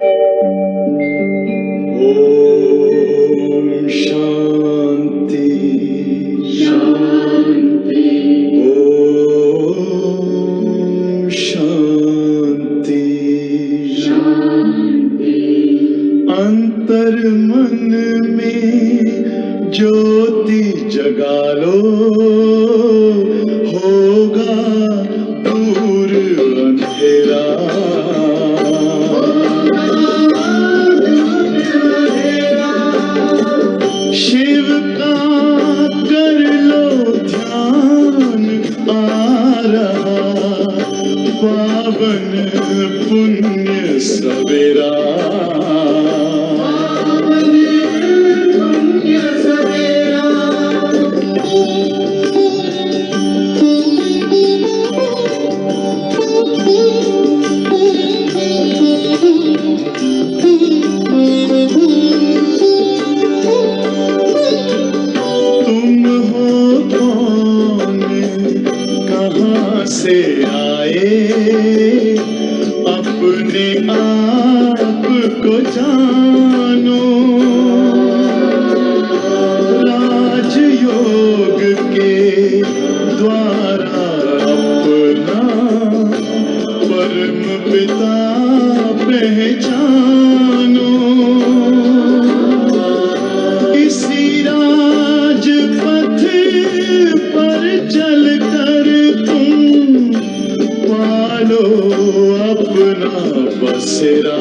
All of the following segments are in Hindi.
ओम शांति शांति। ओम शांति शांति। अंतर मन में ज्योति जगा लो, होगा दूर अंधेरा। शिव का कर लो ध्यान, आ रहा पावन पुण्य सवेरा। से आए अपने आप को जानो, राजयोग के द्वारा अपना परम पिता पहचानो। इसी राजपथ पर चलकर पालो अपना बसेरा।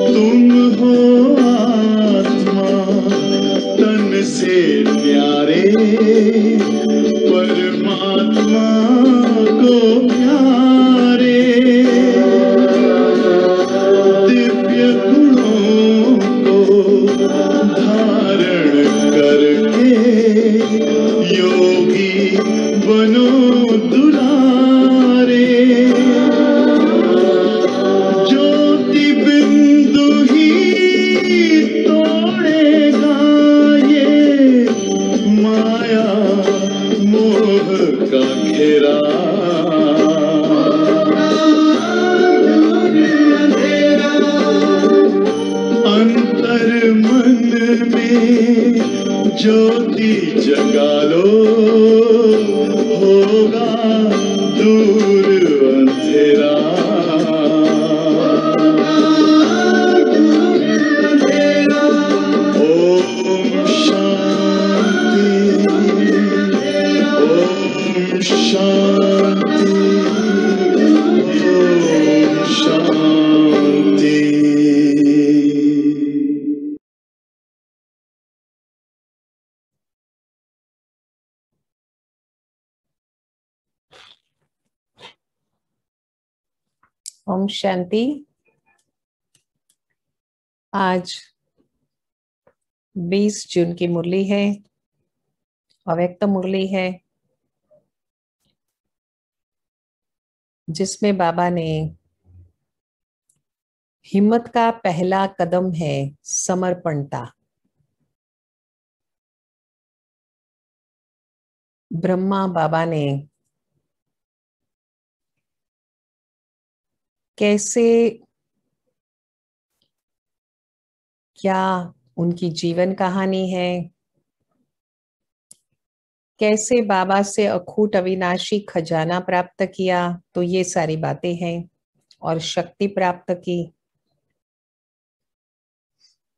तुम हो आत्मा तन से प्यारे, परमात्मा को प्यारे। दिव्य गुणों को धारण करके योगी बनो दुलारे। ज्योति बिंदु ही तोड़ेगा ये माया मोह का घेरा। अंतर मन में ज्योति जगा लो, होगा दूर अंधेरा। ओम शांति ओम शांति ओम शांति। ओम शांति। आज 20 जून की मुरली है, अव्यक्त मुरली है, जिसमें बाबा ने हिम्मत का पहला कदम है समर्पणता। ब्रह्मा बाबा ने कैसे, क्या उनकी जीवन कहानी है, कैसे बाबा से अखूट अविनाशी खजाना प्राप्त किया, तो ये सारी बातें हैं। और शक्ति प्राप्त की।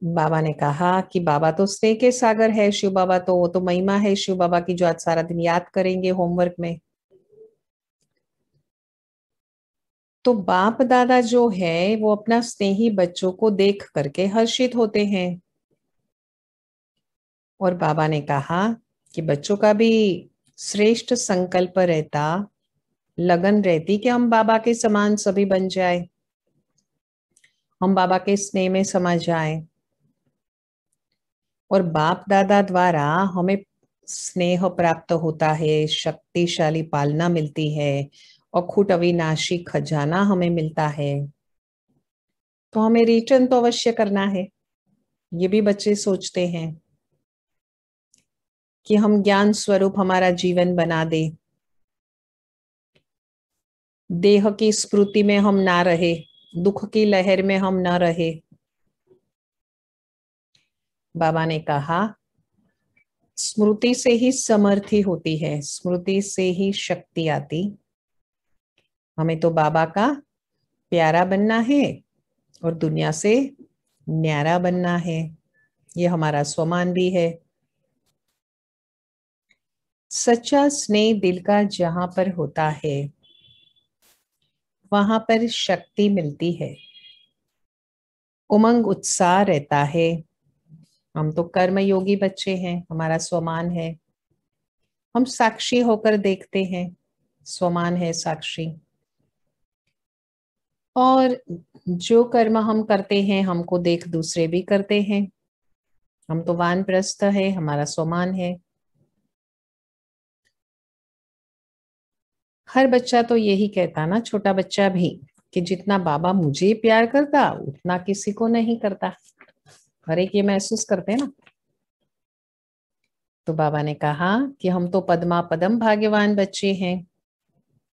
बाबा ने कहा कि बाबा तो स्नेह के सागर है, शिव बाबा तो वो तो महिमा है शिव बाबा की, जो आज सारा दिन याद करेंगे होमवर्क में। तो बाप दादा जो है वो अपना स्नेही बच्चों को देख करके हर्षित होते हैं। और बाबा ने कहा कि बच्चों का भी श्रेष्ठ संकल्प रहता, लगन रहती कि हम बाबा के समान सभी बन जाए, हम बाबा के स्नेह में समा जाए। और बाप दादा द्वारा हमें स्नेह प्राप्त होता है, शक्तिशाली पालना मिलती है अखूट अविनाशी खजाना हमें मिलता है, तो हमें रिटर्न तो अवश्य करना है। ये भी बच्चे सोचते हैं कि हम ज्ञान स्वरूप हमारा जीवन बना दे, देह की स्मृति में हम ना रहे, दुख की लहर में हम ना रहे। बाबा ने कहा स्मृति से ही समर्थी होती है, स्मृति से ही शक्ति आती। हमें तो बाबा का प्यारा बनना है और दुनिया से न्यारा बनना है। ये हमारा स्वमान भी है। सच्चा स्नेह दिल का जहां पर होता है वहां पर शक्ति मिलती है, उमंग उत्साह रहता है। हम तो कर्मयोगी बच्चे हैं, हमारा स्वमान है। हम साक्षी होकर देखते हैं, स्वमान है साक्षी। और जो कर्म हम करते हैं हमको देख दूसरे भी करते हैं। हम तो वानप्रस्थ है, हमारा स्वमान है। हर बच्चा तो यही कहता ना, छोटा बच्चा भी, कि जितना बाबा मुझे प्यार करता उतना किसी को नहीं करता। हर एक ये महसूस करते हैं ना। तो बाबा ने कहा कि हम तो पद्मा पदम भाग्यवान बच्चे हैं।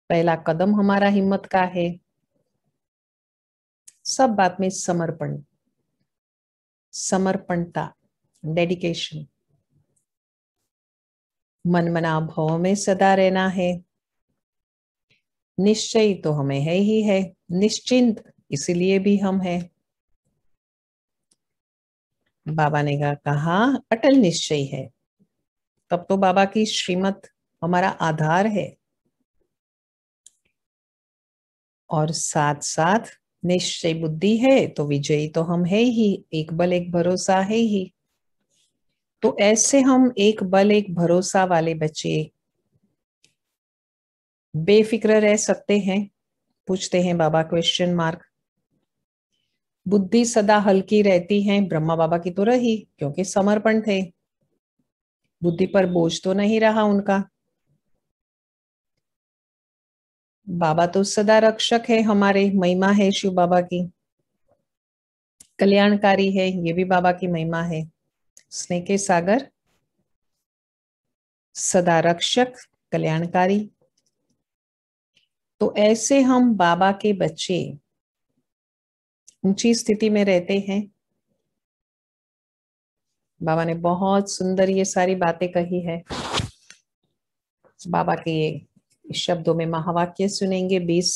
पहला कदम हमारा हिम्मत का है। सब बात में समर्पण, समर्पणता, डेडिकेशन, मन मना भाव में सदा रहना है। निश्चय तो हमें है ही है, निश्चिंत इसीलिए भी हम है। बाबा ने कहा अटल निश्चय है, तब तो बाबा की श्रीमत हमारा आधार है। और साथ साथ निश्चय बुद्धि है तो विजयी तो हम है ही, एक बल एक भरोसा है ही। तो ऐसे हम एक बल एक भरोसा वाले बच्चे बेफिक्र रह सकते हैं। पूछते हैं बाबा क्वेश्चन मार्क। बुद्धि सदा हल्की रहती है, ब्रह्मा बाबा की तो रही, क्योंकि समर्पण थे। बुद्धि पर बोझ तो नहीं रहा उनका। बाबा तो सदा रक्षक है, हमारे महिमा है शिव बाबा की। कल्याणकारी है, ये भी बाबा की महिमा है। स्नेह के सागर, सदा रक्षक, कल्याणकारी। तो ऐसे हम बाबा के बच्चे ऊंची स्थिति में रहते हैं। बाबा ने बहुत सुंदर ये सारी बातें कही है। बाबा के शब्दों में महावाक्य सुनेंगे। 20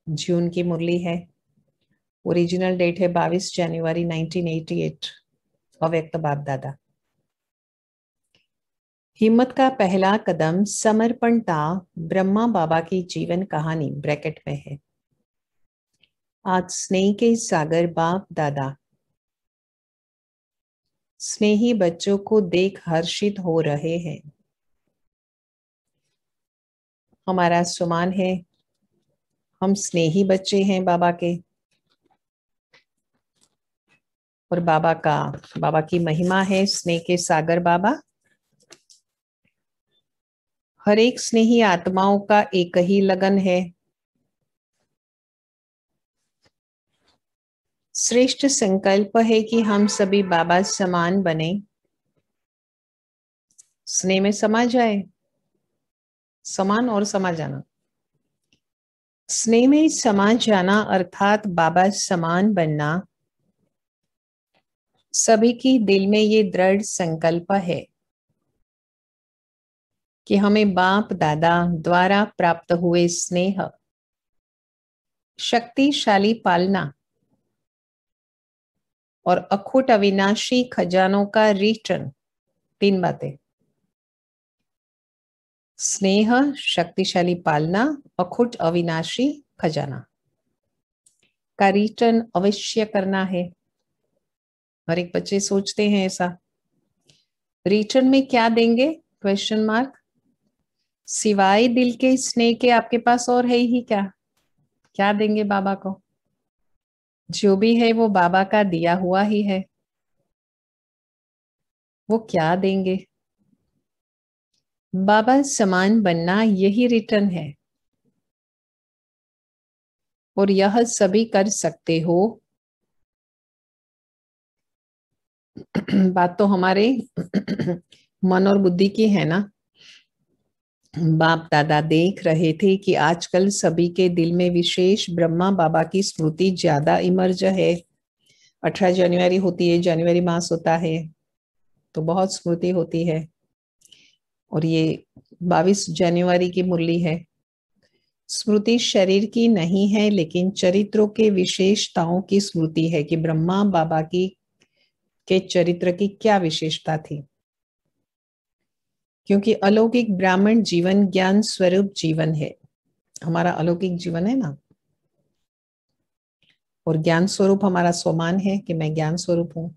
जून की मुरली है। ओरिजिनल डेट है 22 जनवरी 1988। अव्यक्त बाप दादा। हिम्मत का पहला कदम समर्पणता ब्रह्मा बाबा की जीवन कहानी ब्रैकेट में है। आज स्नेह के सागर बाप दादा स्नेही बच्चों को देख हर्षित हो रहे हैं। हमारा सुमान है, हम स्नेही बच्चे हैं बाबा के। और बाबा की महिमा है स्नेह के सागर बाबा। हर एक स्नेही आत्माओं का एक ही लगन है, श्रेष्ठ संकल्प है कि हम सभी बाबा समान बने, स्नेह में समा जाए। समान और समा जाना, स्नेह में समा जाना अर्थात बाबा समान बनना। सभी की दिल में ये दृढ़ संकल्प है कि हमें बाप दादा द्वारा प्राप्त हुए स्नेह, शक्तिशाली पालना और अखूट अविनाशी खजानों का रिटर्न। 3 बातें, स्नेह, शक्तिशाली पालना, अखूट अविनाशी खजाना का रिटर्न अवश्य करना है। हर एक बच्चे सोचते हैं ऐसा। रिटर्न में क्या देंगे? Question mark. सिवाय दिल के स्नेह के आपके पास और है ही क्या? क्या देंगे बाबा को? जो भी है वो बाबा का दिया हुआ ही है। वो क्या देंगे? बाबा समान बनना यही रिटर्न है। और यह सभी कर सकते हो। बात तो हमारे मन और बुद्धि की है ना। बाप दादा देख रहे थे कि आजकल सभी के दिल में विशेष ब्रह्मा बाबा की स्मृति ज्यादा इमर्ज है। 18 जनवरी होती है, जनवरी मास होता है, तो बहुत स्मृति होती है। और ये 22 जनवरी की मुरली है। स्मृति शरीर की नहीं है, लेकिन चरित्रों के विशेषताओं की स्मृति है कि ब्रह्मा बाबा की के चरित्र की क्या विशेषता थी। क्योंकि अलौकिक ब्राह्मण जीवन ज्ञान स्वरूप जीवन है। हमारा अलौकिक जीवन है ना, और ज्ञान स्वरूप हमारा स्वमान है कि मैं ज्ञान स्वरूप हूं।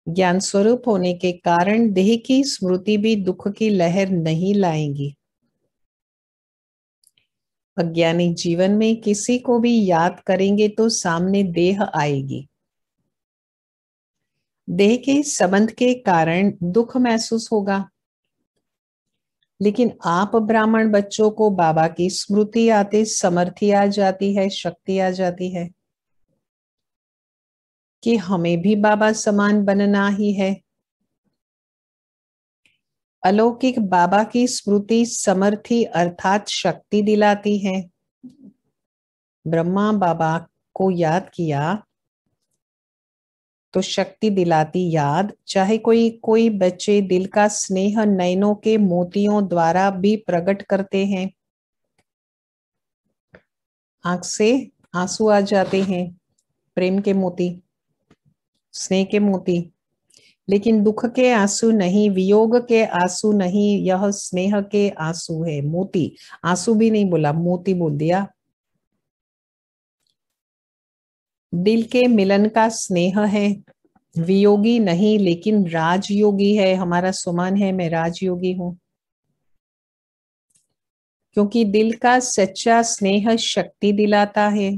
ज्ञान स्वरूप होने के कारण देह की स्मृति भी दुख की लहर नहीं लाएंगी। अज्ञानी जीवन में किसी को भी याद करेंगे तो सामने देह आएगी। देह के संबंध के कारण दुख महसूस होगा, लेकिन आप ब्राह्मण बच्चों को बाबा की स्मृति आते समर्थी आ जाती है, शक्ति आ जाती है कि हमें भी बाबा समान बनना ही है। अलौकिक बाबा की स्मृति समर्थी अर्थात शक्ति दिलाती है। ब्रह्मा बाबा को याद किया तो शक्ति दिलाती याद। चाहे कोई बच्चे दिल का स्नेह नयनों के मोतियों द्वारा भी प्रकट करते हैं। आंख से आंसू आ जाते हैं, प्रेम के मोती, स्नेह के मोती, लेकिन दुख के आंसू नहीं, वियोग के आंसू नहीं, यह स्नेह के आंसू है। मोती, आंसू भी नहीं बोला, मोती बोल दिया। दिल के मिलन का स्नेह है, वियोगी नहीं, लेकिन राजयोगी है। हमारा सुमन है, मैं राजयोगी हूं। क्योंकि दिल का सच्चा स्नेह शक्ति दिलाता है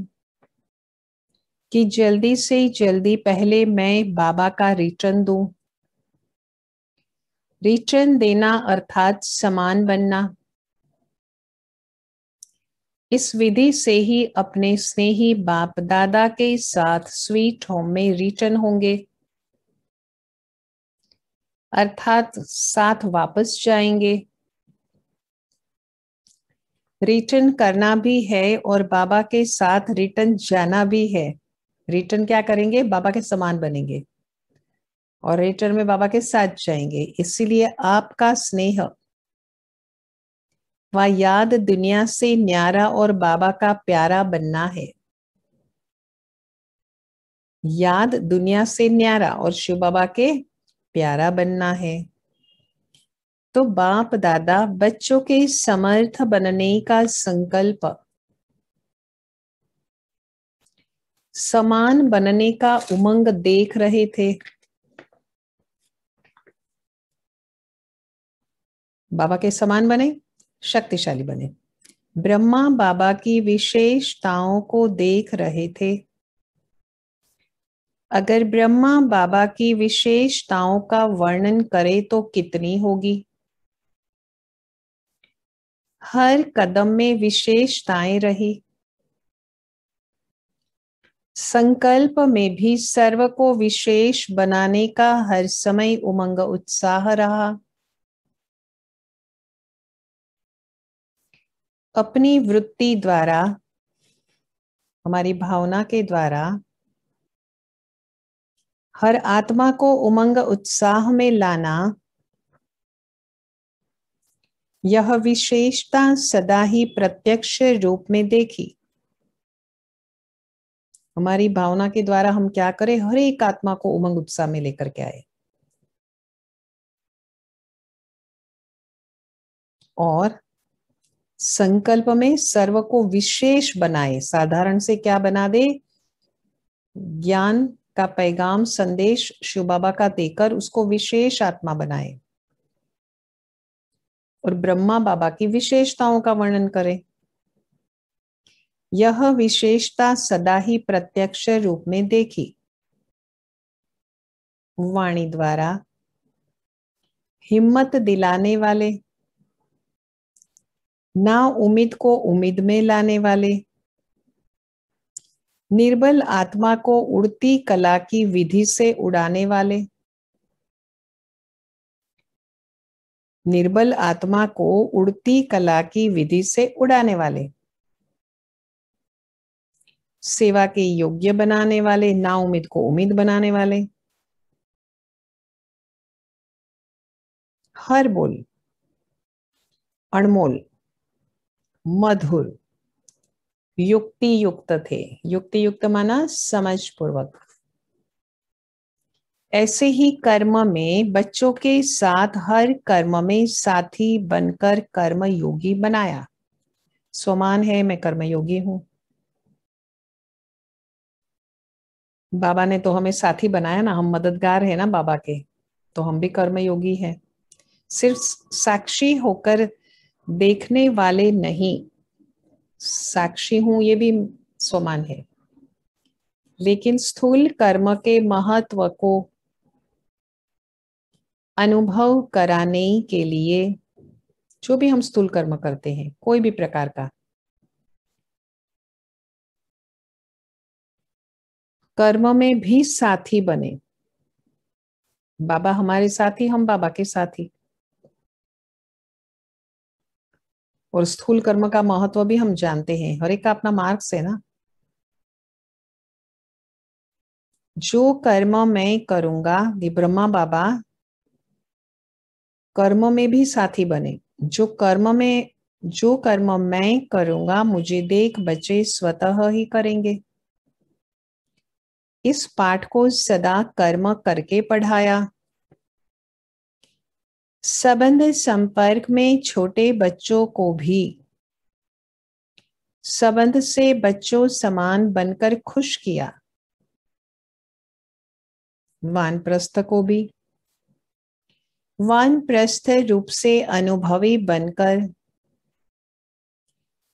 कि जल्दी से जल्दी पहले मैं बाबा का रिटर्न दूं। रिटर्न देना अर्थात समान बनना। इस विधि से ही अपने स्नेही बाप दादा के साथ स्वीट होम में रिटर्न होंगे, अर्थात साथ वापस जाएंगे। रिटर्न करना भी है और बाबा के साथ रिटर्न जाना भी है। रिटर्न क्या करेंगे? बाबा के समान बनेंगे और रिटर्न में बाबा के साथ जाएंगे। इसीलिए आपका स्नेह व याद दुनिया से न्यारा और बाबा का प्यारा बनना है। याद दुनिया से न्यारा और शिव बाबा के प्यारा बनना है। तो बाप दादा बच्चों के समर्थ बनने का संकल्प, समान बनने का उमंग देख रहे थे। बाबा के समान बने, शक्तिशाली बने। ब्रह्मा बाबा की विशेषताओं को देख रहे थे। अगर ब्रह्मा बाबा की विशेषताओं का वर्णन करें तो कितनी होगी। हर कदम में विशेषताएं रही। संकल्प में भी सर्व को विशेष बनाने का हर समय उमंग उत्साह रहा। अपनी वृत्ति द्वारा, हमारी भावना के द्वारा हर आत्मा को उमंग उत्साह में लाना, यह विशेषता सदा ही प्रत्यक्ष रूप में देखी। हमारी भावना के द्वारा हम क्या करें? हर एक आत्मा को उमंग उत्साह में लेकर के आए और संकल्प में सर्व को विशेष बनाए। साधारण से क्या बना दे? ज्ञान का पैगाम संदेश शिव बाबा का देकर उसको विशेष आत्मा बनाए और ब्रह्मा बाबा की विशेषताओं का वर्णन करें। यह विशेषता सदा ही प्रत्यक्ष रूप में देखी। वाणी द्वारा हिम्मत दिलाने वाले, ना उम्मीद को उम्मीद में लाने वाले, निर्बल आत्मा को उड़ती कला की विधि से उड़ाने वाले, निर्बल आत्मा को उड़ती कला की विधि से उड़ाने वाले, सेवा के योग्य बनाने वाले, ना उम्मीद को उम्मीद बनाने वाले, हर बोल अनमोल मधुर युक्ति युक्त थे। युक्ति युक्त माना समझ पूर्वक। ऐसे ही कर्म में बच्चों के साथ हर कर्म में साथी बनकर कर्म योगी बनाया। स्वमान है, मैं कर्म योगी हूं। बाबा ने तो हमें साथी बनाया ना, हम मददगार है ना बाबा के, तो हम भी कर्म योगी हैं। सिर्फ साक्षी होकर देखने वाले नहीं, साक्षी हूं ये भी स्वमान है, लेकिन स्थूल कर्म के महत्व को अनुभव कराने के लिए जो भी हम स्थूल कर्म करते हैं कोई भी प्रकार का, कर्म में भी साथी बने। बाबा हमारे साथी, हम बाबा के साथी। और स्थूल कर्म का महत्व भी हम जानते हैं, हर एक का अपना मार्क्स है ना। जो कर्म मैं करूंगा, ये ब्रह्मा बाबा कर्म में भी साथी बने। जो कर्म मैं करूंगा मुझे देख बच्चे स्वतः ही करेंगे। इस पाठ को सदा कर्म करके पढ़ाया। संबंध संपर्क में छोटे बच्चों को भी संबंध से बच्चों समान बनकर खुश किया। वानप्रस्थ को भी वानप्रस्थ रूप से अनुभवी बनकर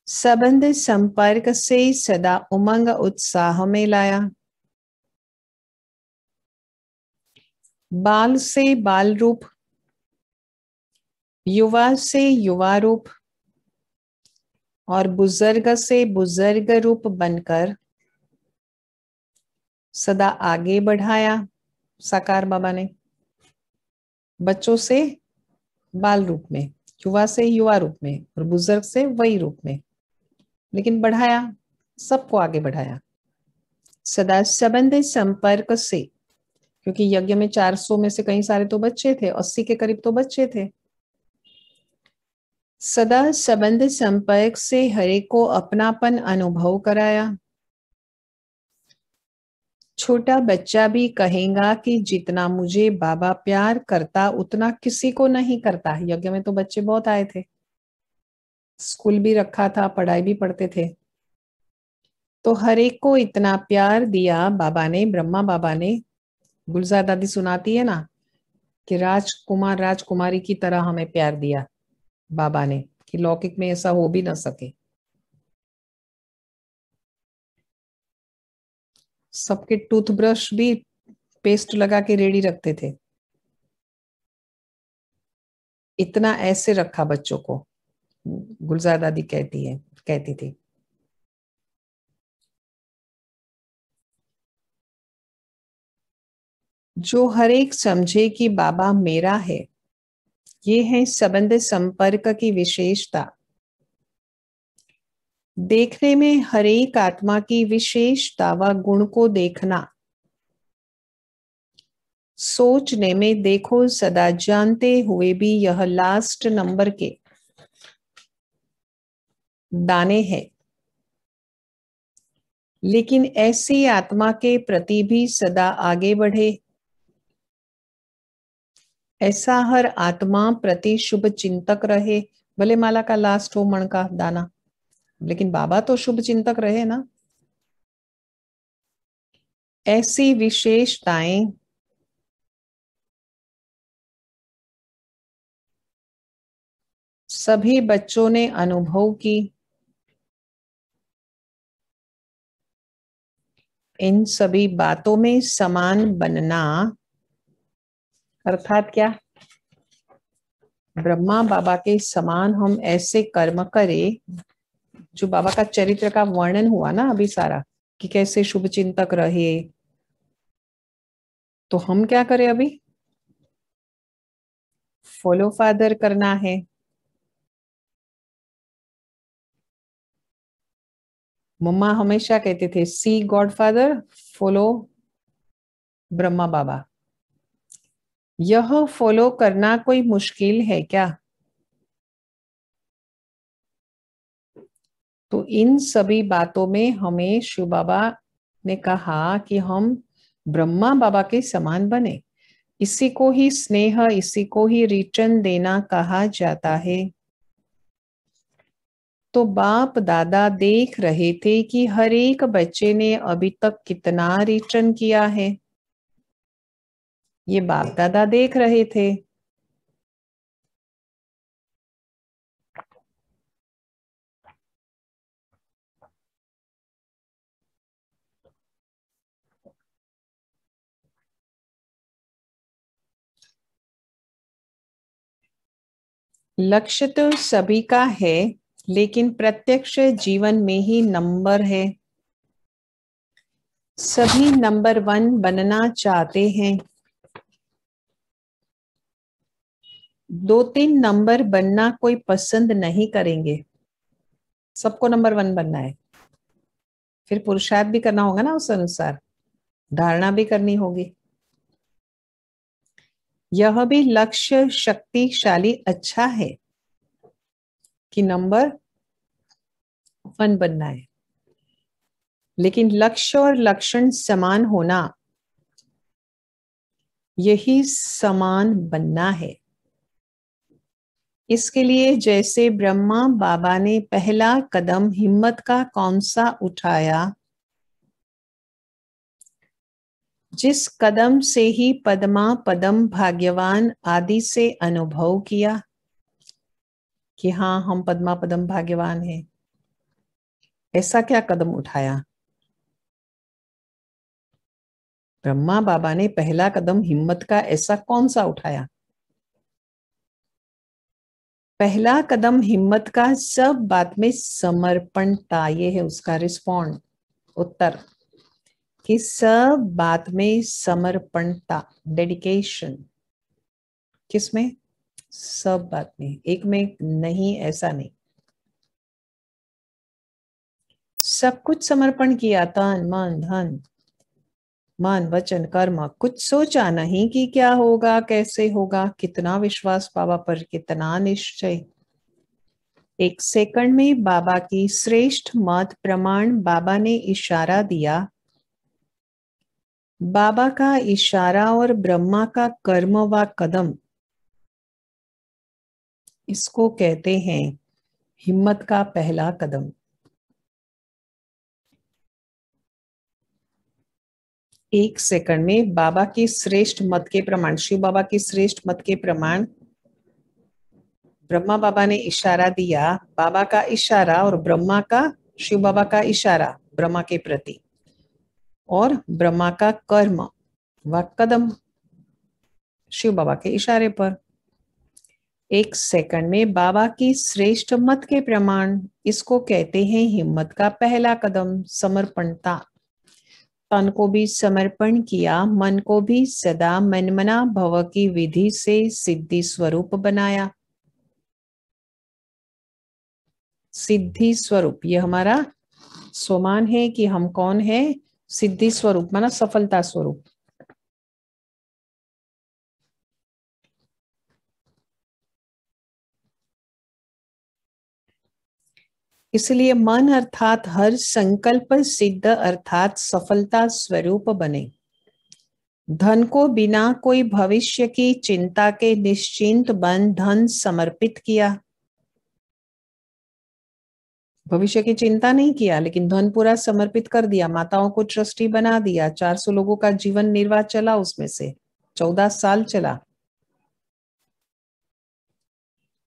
संबंध संपर्क से सदा उमंग उत्साह में लाया। बाल से बाल रूप, युवा से युवा रूप और बुजुर्ग से बुजुर्ग रूप बनकर सदा आगे बढ़ाया साकार बाबा ने। बच्चों से बाल रूप में, युवा से युवा रूप में और बुजुर्ग से वही रूप में, लेकिन बढ़ाया, सबको आगे बढ़ाया सदा संबंध संपर्क से। क्योंकि यज्ञ में 400 में से कई सारे तो बच्चे थे, 80 के करीब तो बच्चे थे। सदा संबंध संपर्क से हरे को अपनापन अनुभव कराया। छोटा बच्चा भी कहेगा कि जितना मुझे बाबा प्यार करता उतना किसी को नहीं करता। यज्ञ में तो बच्चे बहुत आए थे, स्कूल भी रखा था, पढ़ाई भी पढ़ते थे, तो हर एक को इतना प्यार दिया बाबा ने, ब्रह्मा बाबा ने। गुलजार दादी सुनाती है ना कि राजकुमार राजकुमारी की तरह हमें प्यार दिया बाबा ने, कि लौकिक में ऐसा हो भी ना सके। सबके टूथब्रश भी पेस्ट लगा के रेडी रखते थे, इतना ऐसे रखा बच्चों को। गुलजार दादी कहती थी। जो हर एक समझे कि बाबा मेरा है, ये है संबंध संपर्क की विशेषता। देखने में हर एक आत्मा की विशेषता व गुण को देखना, सोचने में देखो सदा जानते हुए भी यह लास्ट नंबर के दाने हैं। लेकिन ऐसी आत्मा के प्रति भी सदा आगे बढ़े, ऐसा हर आत्मा प्रति शुभ चिंतक रहे। भले माला का लास्ट हो मण का दाना, लेकिन बाबा तो शुभ चिंतक रहे ना। ऐसी विशेषताएं सभी बच्चों ने अनुभव की। इन सभी बातों में समान बनना अर्थात क्या? ब्रह्मा बाबा के समान हम ऐसे कर्म करें, जो बाबा का चरित्र का वर्णन हुआ ना अभी सारा, कि कैसे शुभ चिंतक रहे। तो हम क्या करें अभी? फॉलो फादर करना है। मम्मा हमेशा कहते थे सी गॉड फादर, फॉलो ब्रह्मा बाबा। यह फॉलो करना कोई मुश्किल है क्या? तो इन सभी बातों में हमें शिव बाबा ने कहा कि हम ब्रह्मा बाबा के समान बने। इसी को ही स्नेह, इसी को ही रिटर्न देना कहा जाता है। तो बाप दादा देख रहे थे कि हर एक बच्चे ने अभी तक कितना रिटर्न किया है। ये बाप दादा देख रहे थे। लक्ष्य तो सभी का है, लेकिन प्रत्यक्ष जीवन में ही नंबर है। सभी नंबर 1 बनना चाहते हैं। 2-3 नंबर बनना कोई पसंद नहीं करेंगे। सबको नंबर 1 बनना है। फिर पुरुषार्थ भी करना होगा ना, उस अनुसार धारणा भी करनी होगी। यह भी लक्ष्य शक्तिशाली अच्छा है कि नंबर 1 बनना है, लेकिन लक्ष्य और लक्षण समान होना, यही समान बनना है। इसके लिए जैसे ब्रह्मा बाबा ने पहला कदम हिम्मत का कौन सा उठाया, जिस कदम से ही पद्मा पदम भाग्यवान आदि से अनुभव किया कि हाँ हम पद्मा पदम भाग्यवान हैं। ऐसा क्या कदम उठाया? ब्रह्मा बाबा ने पहला कदम हिम्मत का ऐसा कौन सा उठाया? पहला कदम हिम्मत का सब बात में समर्पणता, ये है उसका रिस्पॉन्ड, उत्तर, कि सब बात में समर्पणता, डेडिकेशन। किसमें? सब बात में, एक में नहीं, ऐसा नहीं। सब कुछ समर्पण किया, तन मन धन, मन वचन कर्म। कुछ सोचा नहीं कि क्या होगा कैसे होगा। कितना विश्वास बाबा पर, कितना निश्चय। एक सेकंड में बाबा की श्रेष्ठ मत प्रमाण बाबा ने इशारा दिया। बाबा का इशारा और ब्रह्मा का कर्म व कदम, इसको कहते हैं हिम्मत का पहला कदम। एक सेकंड में बाबा की श्रेष्ठ मत के प्रमाण, शिव बाबा की श्रेष्ठ मत के प्रमाण, ब्रह्मा बाबा ने इशारा दिया। बाबा का इशारा और ब्रह्मा का, शिव बाबा का इशारा ब्रह्मा के प्रति, और ब्रह्मा का कर्म व कदम शिव बाबा के इशारे पर। एक सेकंड में बाबा की श्रेष्ठ मत के प्रमाण, इसको कहते हैं हिम्मत का पहला कदम, समर्पणता। तन को भी समर्पण किया, मन को भी सदा मनमना भव की विधि से सिद्धि स्वरूप बनाया। सिद्धि स्वरूप, ये हमारा स्वमान है कि हम कौन है? सिद्धि स्वरूप माना सफलता स्वरूप। इसलिए मन अर्थात हर संकल्प सिद्ध अर्थात सफलता स्वरूप बने। धन को बिना कोई भविष्य की चिंता के निश्चिंत बन धन समर्पित किया। भविष्य की चिंता नहीं किया, लेकिन धन पूरा समर्पित कर दिया। माताओं को ट्रस्टी बना दिया। 400 लोगों का जीवन निर्वाह चला, उसमें से 14 साल चला,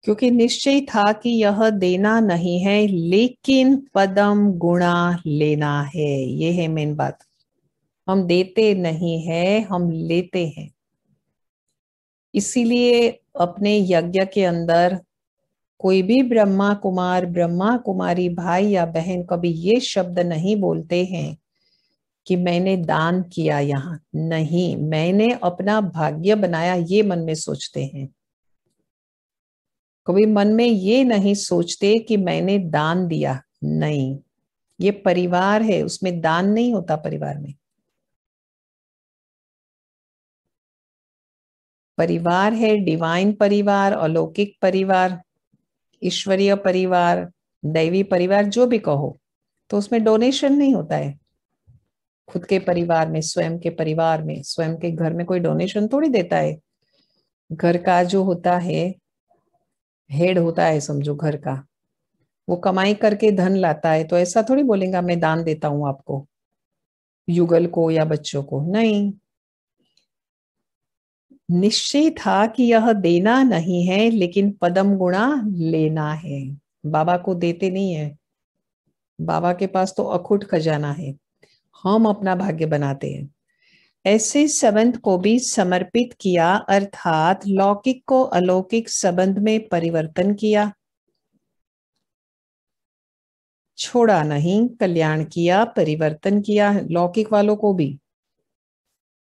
क्योंकि निश्चय था कि यह देना नहीं है, लेकिन पदम गुणा लेना है। ये है मेन बात। हम देते नहीं है, हम लेते हैं। इसीलिए अपने यज्ञ के अंदर कोई भी ब्रह्मा कुमार, ब्रह्मा कुमारी, भाई या बहन कभी ये शब्द नहीं बोलते हैं कि मैंने दान किया, यहाँ नहीं, मैंने अपना भाग्य बनाया, ये मन में सोचते हैं। कभी मन में ये नहीं सोचते कि मैंने दान दिया, नहीं, ये परिवार है, उसमें दान नहीं होता परिवार में। परिवार है डिवाइन परिवार, अलौकिक परिवार, ईश्वरीय परिवार, दैवी परिवार, जो भी कहो, तो उसमें डोनेशन नहीं होता है। खुद के परिवार में, स्वयं के परिवार में, स्वयं के घर में कोई डोनेशन थोड़ी देता है। घर का जो होता है, हेड होता है समझो घर का, वो कमाई करके धन लाता है, तो ऐसा थोड़ी बोलेगा मैं दान देता हूं आपको, युगल को या बच्चों को, नहीं। निश्चय था कि यह देना नहीं है, लेकिन पदम गुणा लेना है। बाबा को देते नहीं है, बाबा के पास तो अखुट खजाना है, हम अपना भाग्य बनाते हैं। ऐसे संबंध को भी समर्पित किया, अर्थात लौकिक को अलौकिक संबंध में परिवर्तन किया। छोड़ा नहीं, कल्याण किया, परिवर्तन किया, लौकिक वालों को भी।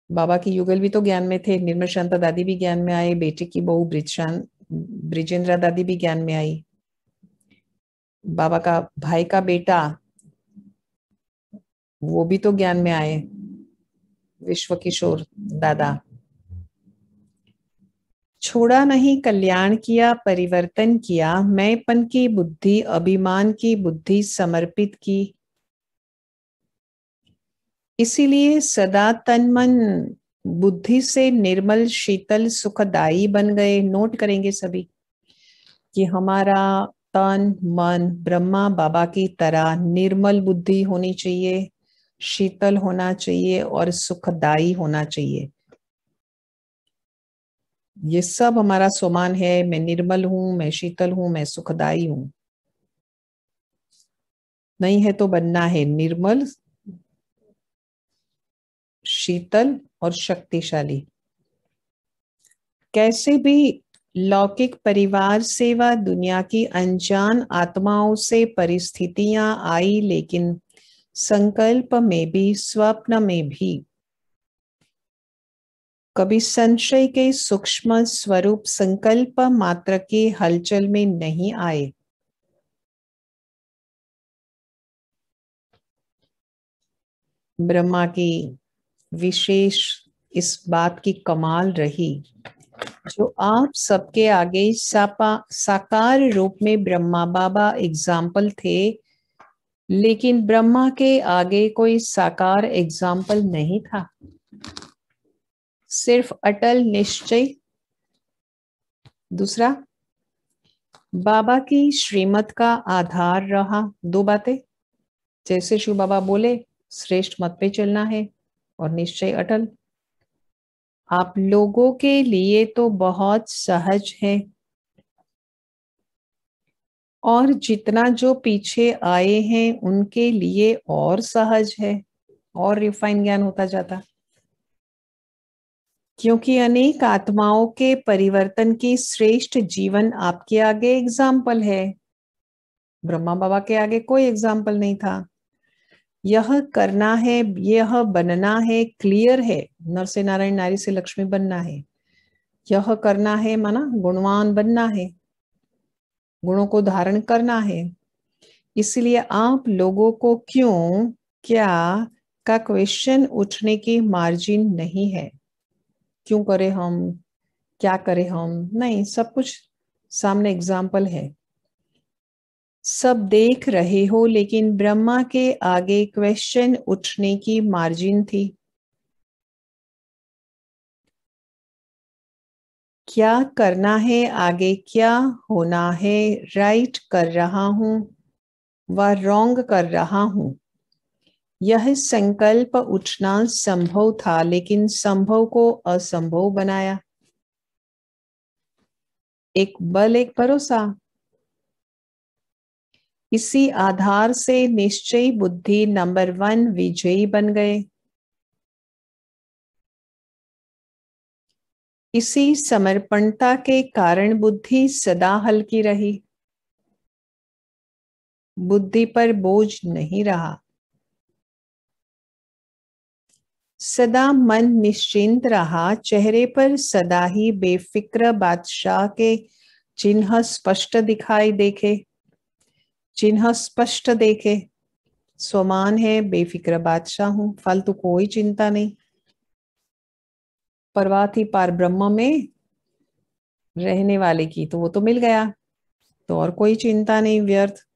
बाबा की युगल भी तो ज्ञान में थे, निर्मल शांता दादी भी ज्ञान में आए, बेटे की बहू ब्रिजेंद्रा दादी भी ज्ञान में आई, बाबा का भाई का बेटा वो भी तो ज्ञान में आए, विश्व किशोर दादा। छोड़ा नहीं, कल्याण किया, परिवर्तन किया, मैंपन की बुद्धि, अभिमान की बुद्धि समर्पित की। इसीलिए सदा तन मन बुद्धि से निर्मल, शीतल, सुखदायी बन गए। नोट करेंगे सभी कि हमारा तन मन ब्रह्मा बाबा की तरह निर्मल बुद्धि होनी चाहिए, शीतल होना चाहिए और सुखदायी होना चाहिए। ये सब हमारा स्वमान है, मैं निर्मल हूं, मैं शीतल हूं, मैं सुखदायी हूं। नहीं है तो बनना है निर्मल, शीतल और शक्तिशाली। कैसे भी लौकिक परिवार से व दुनिया की अनजान आत्माओं से परिस्थितियां आई, लेकिन संकल्प में भी, स्वप्न में भी कभी संशय के सूक्ष्म स्वरूप संकल्प मात्र की हलचल में नहीं आए। ब्रह्मा की विशेष इस बात की कमाल रही, जो आप सबके आगे साकार रूप में ब्रह्मा बाबा एग्जाम्पल थे, लेकिन ब्रह्मा के आगे कोई साकार एग्जाम्पल नहीं था। सिर्फ अटल निश्चय। दूसरा, बाबा की श्रीमत का आधार रहा। दो बातें, जैसे शिव बाबा बोले श्रेष्ठ मत पे चलना है और निश्चय अटल। आप लोगों के लिए तो बहुत सहज है, और जितना जो पीछे आए हैं उनके लिए और सहज है, और रिफाइन ज्ञान होता जाता। क्योंकि अनेक आत्माओं के परिवर्तन की श्रेष्ठ जीवन आपके आगे एग्जाम्पल है। ब्रह्मा बाबा के आगे कोई एग्जाम्पल नहीं था। यह करना है, यह बनना है, क्लियर है, नर से नारायण, नारी से लक्ष्मी बनना है। यह करना है माना गुणवान बनना है, गुणों को धारण करना है। इसलिए आप लोगों को क्यों, क्या का क्वेश्चन उठने की मार्जिन नहीं है। क्यों करें हम, क्या करें हम, नहीं, सब कुछ सामने एग्जाम्पल है, सब देख रहे हो। लेकिन ब्रह्मा के आगे क्वेश्चन उठने की मार्जिन थी। क्या करना है, आगे क्या होना है, राइट कर रहा हूं व रॉन्ग कर रहा हूं, यह संकल्प उठना संभव था, लेकिन संभव को असंभव बनाया। एक बल, एक भरोसा। इसी आधार से निश्चय बुद्धि नंबर 1 विजयी बन गए। इसी समर्पणता के कारण बुद्धि सदा हल्की रही, बुद्धि पर बोझ नहीं रहा। सदा मन निश्चिंत रहा, चेहरे पर सदा ही बेफिक्र बादशाह के चिन्ह स्पष्ट दिखाई देखे। चिन्ह स्पष्ट देखे, स्वमान है, बेफिक्र बादशाह हूं, फालतू कोई चिंता नहीं। परवाह थी पार ब्रह्म में रहने वाले की, तो वो तो मिल गया, तो और कोई चिंता नहीं व्यर्थ।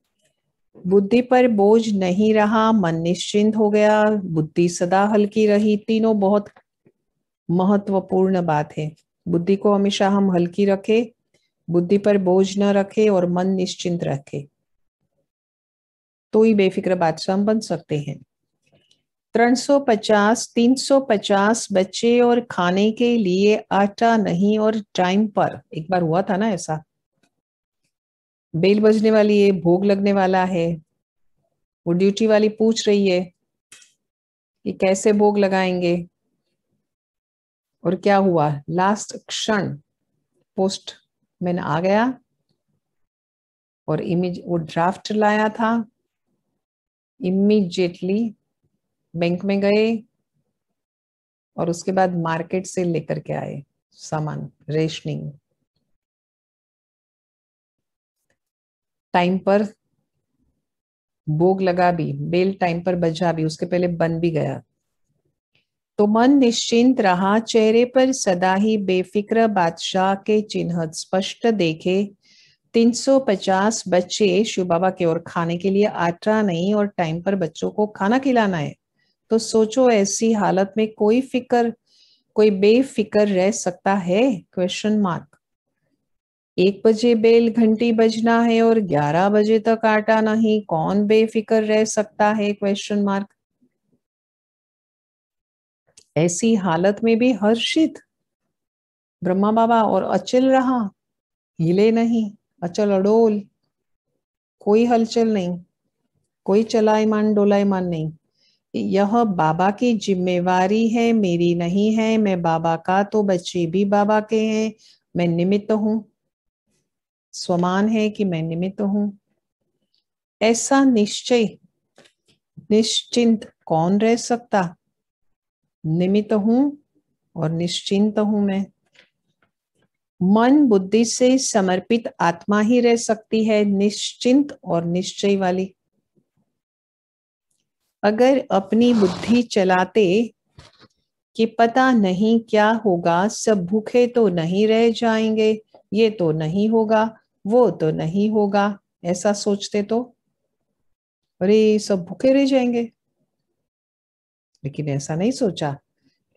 बुद्धि पर बोझ नहीं रहा, मन निश्चिंत हो गया, बुद्धि सदा हल्की रही। तीनों बहुत महत्वपूर्ण बात है। बुद्धि को हमेशा हम हल्की रखे, बुद्धि पर बोझ न रखे और मन निश्चिंत रखे, तो ही बेफिक्र बादशाह हम बन सकते हैं। 350 बच्चे और खाने के लिए आटा नहीं और टाइम पर। एक बार हुआ था ना ऐसा, बेल बजने वाली है, भोग लगने वाला है, वो ड्यूटी वाली पूछ रही है कि कैसे भोग लगाएंगे, और क्या हुआ, लास्ट क्षण पोस्ट मैन आ गया और वो ड्राफ्ट लाया था। इमीडिएटली बैंक में गए और उसके बाद मार्केट से लेकर के आए सामान, रेशनिंग। टाइम पर भोग लगा भी, बेल टाइम पर बजा भी, उसके पहले बन भी गया। तो मन निश्चिंत रहा, चेहरे पर सदा ही बेफिक्र बादशाह के चिन्ह स्पष्ट देखे। 350 बच्चे शिव बाबा के, और खाने के लिए आटा नहीं और टाइम पर बच्चों को खाना खिलाना है। तो सोचो, ऐसी हालत में कोई बेफिक्र रह सकता है? Question mark. 1 बजे बेल घंटी बजना है और 11 बजे तक आटा नहीं, कौन बेफिक्र रह सकता है? Question mark. ऐसी हालत में भी हर्षित ब्रह्मा बाबा और अचल रहा, हिले नहीं, अचल अडोल, कोई हलचल नहीं, कोई चलायमान डोलायमान नहीं। यह बाबा की जिम्मेवारी है, मेरी नहीं है। मैं बाबा का, तो बच्चे भी बाबा के हैं, मैं निमित्त हूं। स्वमान है कि मैं निमित्त हूं। ऐसा निश्चय निश्चिंत कौन रह सकता? निमित्त हूं और निश्चिंत हूं मैं। मन बुद्धि से समर्पित आत्मा ही रह सकती है निश्चिंत और निश्चय वाली। अगर अपनी बुद्धि चलाते कि पता नहीं क्या होगा, सब भूखे तो नहीं रह जाएंगे, ये तो नहीं होगा, वो तो नहीं होगा, ऐसा सोचते तो अरे सब भूखे रह जाएंगे। लेकिन ऐसा नहीं सोचा।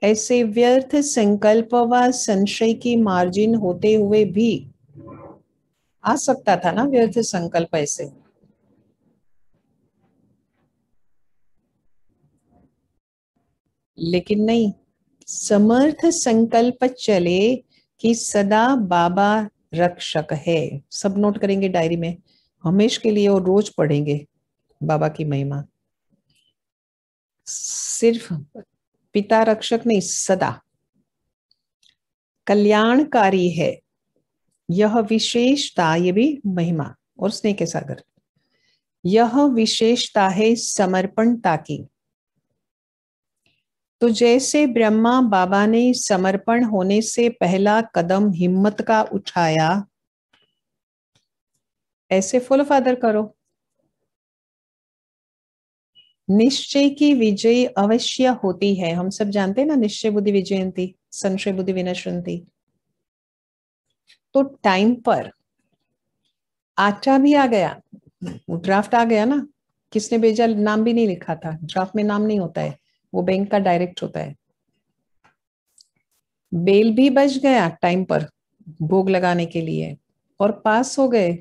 ऐसे व्यर्थ संकल्प व संशय की मार्जिन होते हुए भी आ सकता था ना व्यर्थ संकल्प ऐसे, लेकिन नहीं। समर्थ संकल्प चले कि सदा बाबा रक्षक है। सब नोट करेंगे डायरी में हमेश के लिए और रोज पढ़ेंगे बाबा की महिमा। सिर्फ पिता रक्षक नहीं, सदा कल्याणकारी है, यह विशेषता, ये भी महिमा। और स्नेह के सागर, यह विशेषता है समर्पणता की। तो जैसे ब्रह्मा बाबा ने समर्पण होने से पहला कदम हिम्मत का उठाया, ऐसे फुल फादर करो। निश्चय की विजय अवश्य होती है, हम सब जानते हैं ना, निश्चय बुद्धि विजयंती, संशय बुद्धि विनश्यंती। तो टाइम पर आटा भी आ गया, ड्राफ्ट आ गया ना, किसने भेजा नाम भी नहीं लिखा था, ड्राफ्ट में नाम नहीं होता है, वो बैंक का डायरेक्ट होता है। बेल भी बच गया टाइम पर भोग लगाने के लिए, और पास हो गए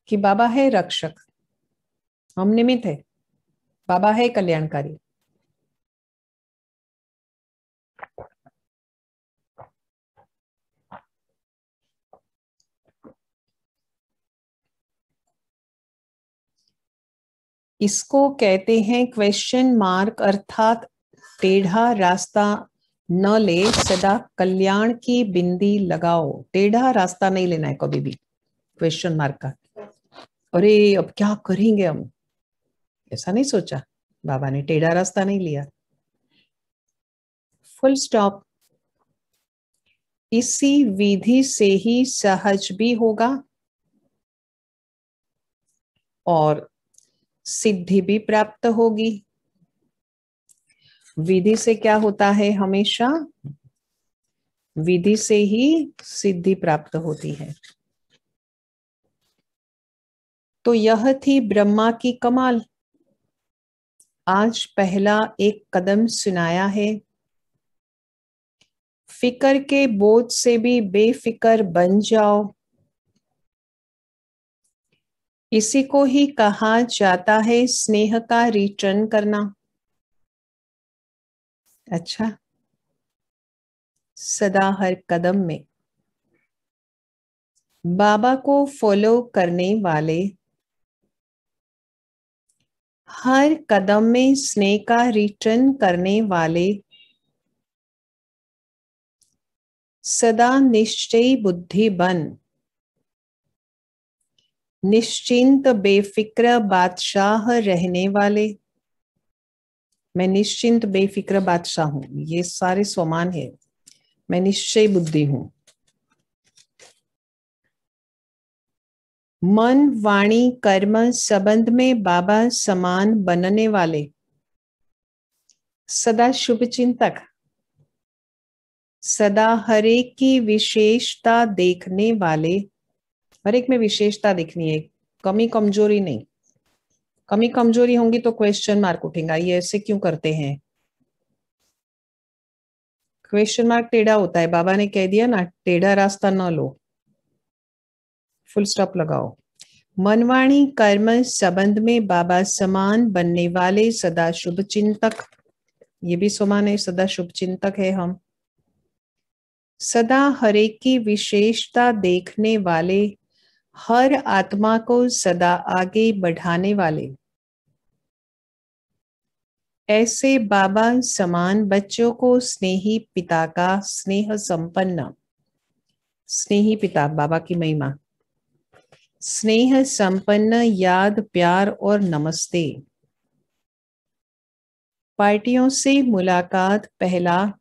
कि बाबा है रक्षक, हम निमित्त है, बाबा है कल्याणकारी। इसको कहते हैं क्वेश्चन मार्क, अर्थात टेढ़ा रास्ता न ले, सदा कल्याण की बिंदी लगाओ। टेढ़ा रास्ता नहीं लेना है कभी भी क्वेश्चन मार्क का। अरे अब क्या करेंगे हम, ऐसा नहीं सोचा। बाबा ने टेढ़ा रास्ता नहीं लिया। Full stop. इसी विधि से ही सहज भी होगा और सिद्धि भी प्राप्त होगी। विधि से क्या होता है? हमेशा विधि से ही सिद्धि प्राप्त होती है। तो यह थी ब्रह्मा की कमाल। आज पहला एक कदम सुनाया है। फिकर के बोझ से भी बेफिकर बन जाओ। इसी को ही कहा जाता है स्नेह का रिटर्न करना। अच्छा, सदा हर कदम में बाबा को फॉलो करने वाले, हर कदम में स्नेह का रिटर्न करने वाले, सदा निश्चय बुद्धि बन, निश्चिंत बेफिक्र बादशाह रहने वाले। मैं निश्चिंत बेफिक्र बादशाह हूं, ये सारे स्वमान है। मैं निश्चय बुद्धि हूं। मन वाणी कर्म संबंध में बाबा समान बनने वाले, सदा शुभ चिंतक, सदा हर एक की विशेषता देखने वाले। हर एक में विशेषता दिखनी है, कमी कमजोरी नहीं। कमी कमजोरी होंगी तो क्वेश्चन मार्क उठेगा, ये ऐसे क्यों करते हैं? क्वेश्चन मार्क टेढ़ा होता है। बाबा ने कह दिया ना, टेढ़ा रास्ता न लो, फुल स्टॉप लगाओ। मनवाणी कर्म संबंध में बाबा समान बनने वाले, सदा शुभ चिंतक, ये भी समान है, सदा शुभ चिंतक है हम। सदा हर एक की विशेषता देखने वाले, हर आत्मा को सदा आगे बढ़ाने वाले। ऐसे बाबा समान बच्चों को स्नेही पिता का स्नेह संपन्न, स्नेही पिता बाबा की महिमा, स्नेह संपन्न याद प्यार और नमस्ते। पार्टियों से मुलाकात पहला,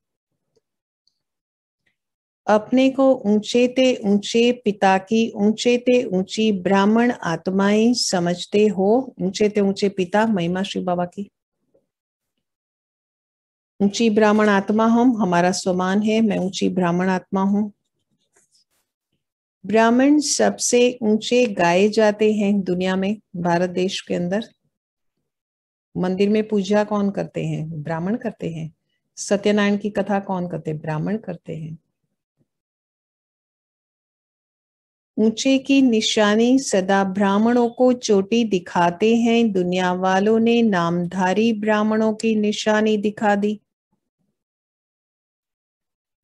अपने को ऊंचे ते ऊंचे पिता की ऊंचे ते ऊंची ब्राह्मण आत्माएं समझते हो। ऊंचे ते ऊंचे पिता महिमा श्री बाबा की। ऊंची ब्राह्मण आत्मा हम, हमारा स्वमान है, मैं ऊंची ब्राह्मण आत्मा हूं। ब्राह्मण सबसे ऊंचे गाए जाते हैं दुनिया में, भारत देश के अंदर। मंदिर में पूजा कौन करते हैं? ब्राह्मण करते हैं। सत्यनारायण की कथा कौन करते हैं? ब्राह्मण करते हैं। ऊंचे की निशानी सदा ब्राह्मणों को चोटी दिखाते हैं। दुनिया वालों ने नामधारी ब्राह्मणों की निशानी दिखा दी।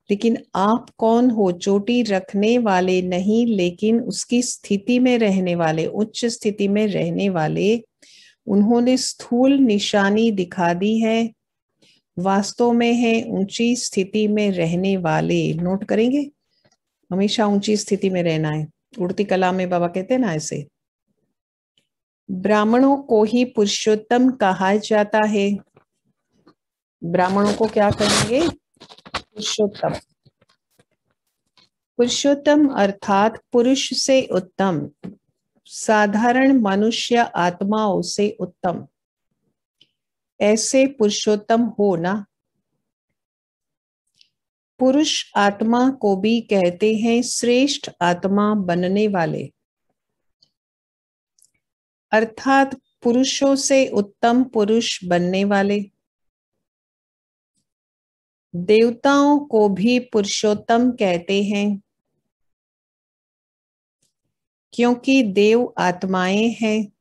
लेकिन आप कौन हो? चोटी रखने वाले नहीं, लेकिन उसकी स्थिति में रहने वाले, उच्च स्थिति में रहने वाले। उन्होंने स्थूल निशानी दिखा दी है, वास्तव में है ऊंची स्थिति में रहने वाले। नोट करेंगे, हमेशा ऊंची स्थिति में रहना है। उड़ती कला में बाबा कहते हैं ना ऐसे। ब्राह्मणों को ही पुरुषोत्तम कहा जाता है। ब्राह्मणों को क्या कहेंगे? पुरुषोत्तम। पुरुषोत्तम अर्थात पुरुष से उत्तम, साधारण मनुष्य आत्माओं से उत्तम। ऐसे पुरुषोत्तम हो ना। पुरुष आत्मा को भी कहते हैं श्रेष्ठ आत्मा बनने वाले, अर्थात पुरुषों से उत्तम पुरुष बनने वाले। देवताओं को भी पुरुषोत्तम कहते हैं, क्योंकि देव आत्माएं हैं।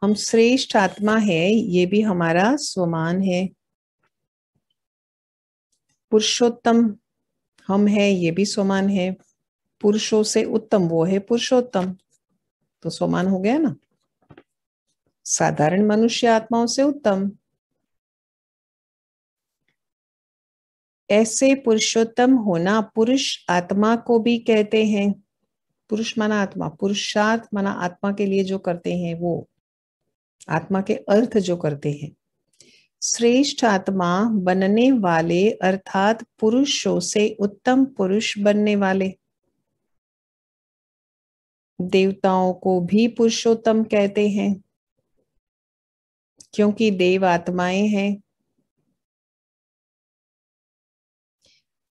हम श्रेष्ठ आत्मा है, ये भी हमारा स्वमान है। पुरुषोत्तम हम है, ये भी स्वमान है। पुरुषों से उत्तम वो है पुरुषोत्तम, तो स्वमान हो गया ना। साधारण मनुष्य आत्माओं से उत्तम। ऐसे पुरुषोत्तम होना पुरुष आत्मा को भी कहते हैं। पुरुष माना आत्मा, पुरुषार्थ माना आत्मा के लिए जो करते हैं वो, आत्मा के अर्थ जो करते हैं। श्रेष्ठ आत्मा बनने वाले अर्थात पुरुषों से उत्तम पुरुष बनने वाले। देवताओं को भी पुरुषोत्तम कहते हैं क्योंकि देव आत्माएं हैं।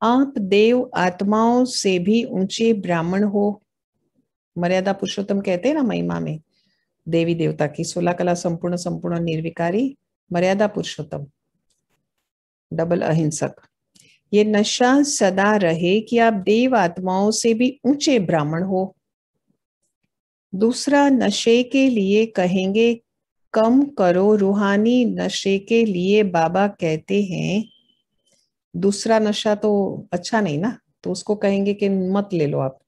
आप देव आत्माओं से भी ऊंचे ब्राह्मण हो। मर्यादा पुरुषोत्तम कहते हैं ना महिमा में, देवी देवता की 16 कला संपूर्ण संपूर्ण निर्विकारी मर्यादा पुरुषोत्तम डबल अहिंसक। ये नशा सदा रहे कि आप देव आत्माओं से भी ऊंचे ब्राह्मण हो। दूसरा नशे के लिए कहेंगे कम करो, रूहानी नशे के लिए बाबा कहते हैं दूसरा नशा तो अच्छा नहीं ना, तो उसको कहेंगे कि मत ले लो आप।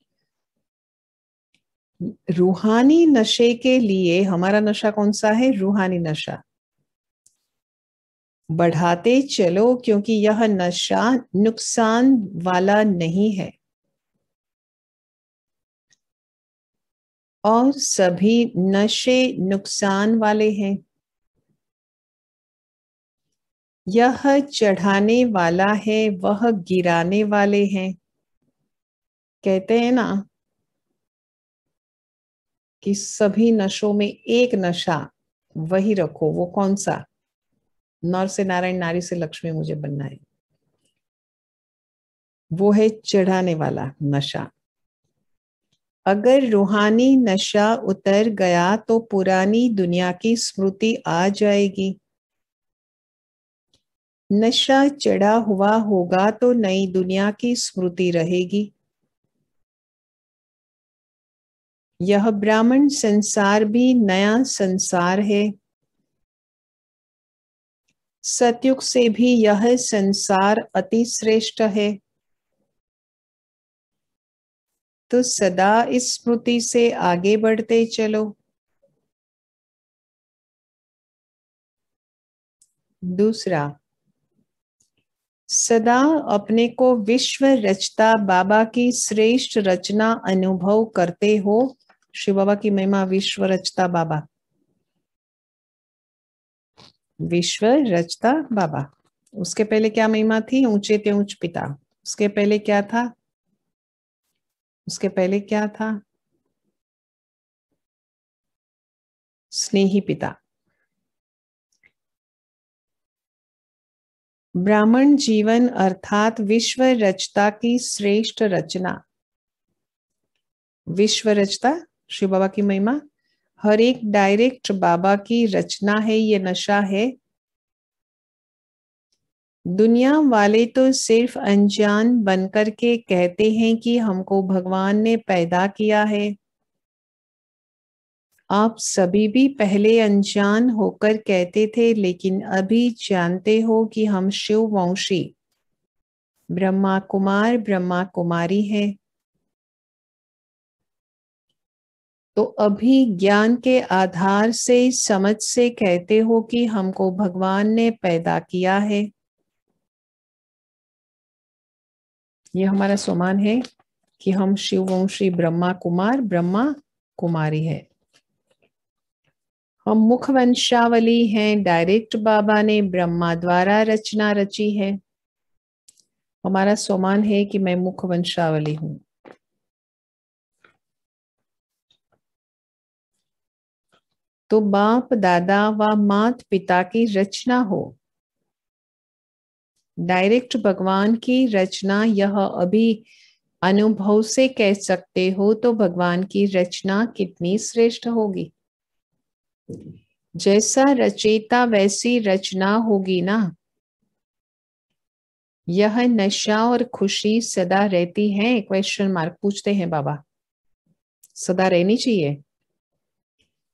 रूहानी नशे के लिए हमारा नशा कौन सा है? रूहानी नशा बढ़ाते चलो क्योंकि यह नशा नुकसान वाला नहीं है और सभी नशे नुकसान वाले हैं। यह चढ़ाने वाला है, वह गिराने वाले हैं। कहते हैं ना कि सभी नशों में एक नशा वही रखो, वो कौन सा? नर से नारायण, नारी से लक्ष्मी मुझे बनना है, वो है चढ़ाने वाला नशा। अगर रूहानी नशा उतर गया तो पुरानी दुनिया की स्मृति आ जाएगी। नशा चढ़ा हुआ होगा तो नई दुनिया की स्मृति रहेगी। यह ब्राह्मण संसार भी नया संसार है। सतयुग से भी यह संसार अति श्रेष्ठ है। तो सदा इस स्मृति से आगे बढ़ते चलो। दूसरा, सदा अपने को विश्व रचता बाबा की श्रेष्ठ रचना अनुभव करते हो। शिव बाबा की महिमा विश्व रचता बाबा, विश्व रचता बाबा। उसके पहले क्या महिमा थी? ऊंचे ते ऊंच पिता। उसके पहले क्या था? उसके पहले क्या था? स्नेही पिता। ब्राह्मण जीवन अर्थात विश्व रचता की श्रेष्ठ रचना। विश्व रचता शिव बाबा की महिमा, हर एक डायरेक्ट बाबा की रचना है, ये नशा है। दुनिया वाले तो सिर्फ अनजान बनकर के कहते हैं कि हमको भगवान ने पैदा किया है। आप सभी भी पहले अनजान होकर कहते थे, लेकिन अभी जानते हो कि हम शिव वंशी ब्रह्मा कुमार ब्रह्मा कुमारी हैं। तो अभी ज्ञान के आधार से, समझ से कहते हो कि हमको भगवान ने पैदा किया है। ये हमारा सम्मान है कि हम शिववंशी ब्रह्मा कुमार ब्रह्मा कुमारी है। हम मुख वंशावली हैं, डायरेक्ट बाबा ने ब्रह्मा द्वारा रचना रची है। हमारा सम्मान है कि मैं मुख वंशावली हूं। तो बाप दादा व मात पिता की रचना हो, डायरेक्ट भगवान की रचना, यह अभी अनुभव से कह सकते हो तो भगवान की रचना कितनी श्रेष्ठ होगी। जैसा रचेता वैसी रचना होगी ना। यह नशा और खुशी सदा रहती है? क्वेश्चन मार्क पूछते हैं बाबा। सदा रहनी चाहिए?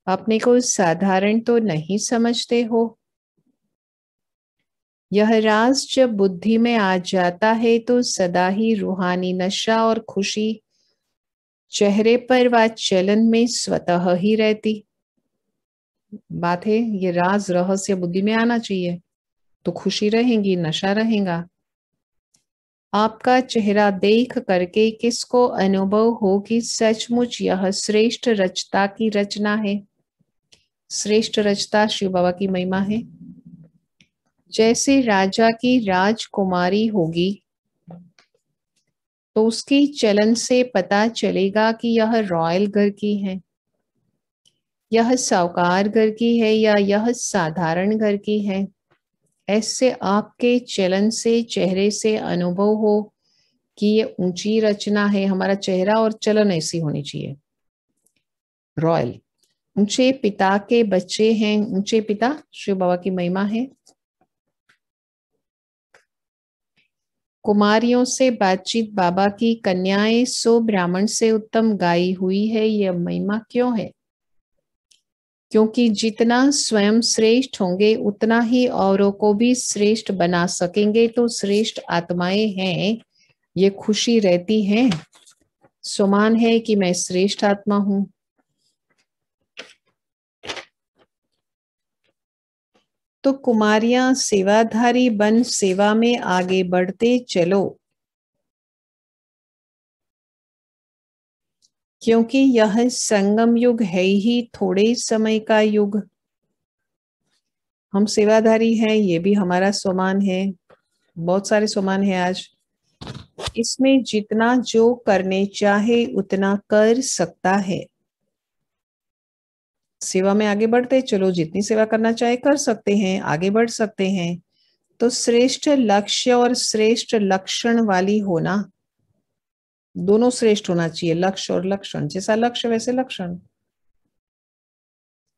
अपने को साधारण तो नहीं समझते हो? यह राज जब बुद्धि में आ जाता है तो सदा ही रूहानी नशा और खुशी चेहरे पर व चलन में स्वतः ही रहती। बात है, ये राज रहस्य बुद्धि में आना चाहिए तो खुशी रहेगी, नशा रहेगा। आपका चेहरा देख करके किसको अनुभव हो कि सचमुच यह श्रेष्ठ रचता की रचना है। श्रेष्ठ रचता शिव बाबा की महिमा है। जैसे राजा की राजकुमारी होगी तो उसकी चलन से पता चलेगा कि यह रॉयल घर की है, यह साहूकार घर की है या यह साधारण घर की है। ऐसे आपके चलन से, चेहरे से अनुभव हो कि ये ऊंची रचना है। हमारा चेहरा और चलन ऐसी होनी चाहिए, रॉयल। ऊंचे पिता के बच्चे हैं, ऊंचे पिता शिव बाबा की महिमा है। कुमारियों से बातचीत बाबा की कन्याएं सो ब्राह्मण से उत्तम गाई हुई है। यह महिमा क्यों है? क्योंकि जितना स्वयं श्रेष्ठ होंगे उतना ही औरों को भी श्रेष्ठ बना सकेंगे। तो श्रेष्ठ आत्माएं हैं, ये खुशी रहती है, सुमान है कि मैं श्रेष्ठ आत्मा हूं। तो कुमारियां सेवाधारी बन सेवा में आगे बढ़ते चलो, क्योंकि यह संगम युग है ही थोड़े समय का युग। हम सेवाधारी हैं, ये भी हमारा स्वमान है, बहुत सारे स्वमान है आज। इसमें जितना जो करने चाहे उतना कर सकता है। सेवा में आगे बढ़ते चलो, जितनी सेवा करना चाहे कर सकते हैं, आगे बढ़ सकते हैं। तो श्रेष्ठ लक्ष्य और श्रेष्ठ लक्षण वाली होना, दोनों श्रेष्ठ होना चाहिए, लक्ष्य और लक्षण। जैसा लक्ष्य वैसे लक्षण।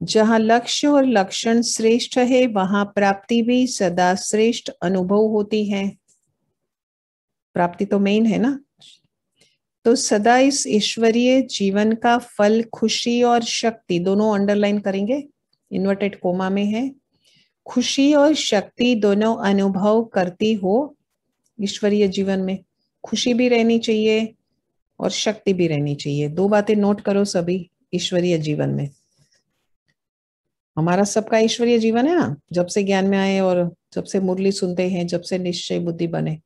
जहां लक्ष्य और लक्षण श्रेष्ठ है वहां प्राप्ति भी सदा श्रेष्ठ अनुभव होती है। प्राप्ति तो मेन है ना। तो सदा इस ईश्वरीय जीवन का फल खुशी और शक्ति, दोनों अंडरलाइन करेंगे, इन्वर्टेड कोमा में है। खुशी और शक्ति दोनों अनुभव करती हो ईश्वरीय जीवन में। खुशी भी रहनी चाहिए और शक्ति भी रहनी चाहिए। दो बातें नोट करो सभी ईश्वरीय जीवन में। हमारा सबका ईश्वरीय जीवन है ना, जब से ज्ञान में आए और जब से मुरली सुनते हैं, जब से निश्चय बुद्धि बने।